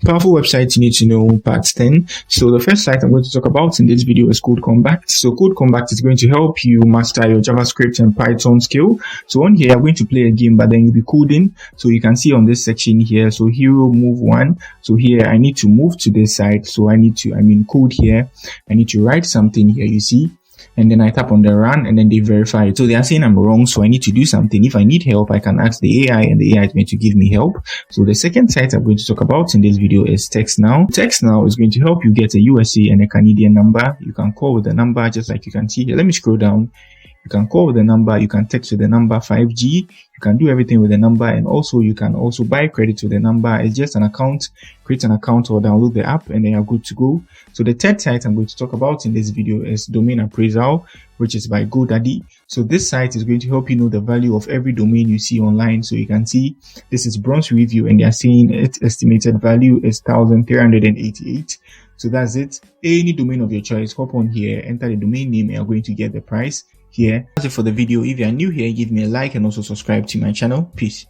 Powerful websites you need to know, part 10. So the first site I'm going to talk about in this video is Code Combat. So Code Combat is going to help you master your JavaScript and Python skill. So on here, I'm going to play a game, but then you'll be coding. So you can see on this section here, so hero move 1. So here I need to move to this side. So I need to, code here. I need to write something here, you see. And then I tap on the run and then they verify it. So they are saying I'm wrong, so I need to do something. If I need help, I can ask the AI and the AI is going to give me help. So the second site I'm going to talk about in this video is TextNow. TextNow is going to help you get a USA and a Canadian number. You can call with the number just like you can see here. Let me scroll down. You can call with the number, you can text with the number 5G, you can do everything with the number, and also you can also buy credit with the number. It's just an account, create an account or download the app and then you're good to go. So the third site I'm going to talk about in this video is Domain Appraisal, which is by GoDaddy. So this site is going to help you know the value of every domain you see online. So you can see this is bronze review and they are saying its estimated value is 1,388. So that's it. Any domain of your choice, hop on here, enter the domain name and you're going to get the price here. That's it for the video. If you are new here, give me a like and also subscribe to my channel. Peace.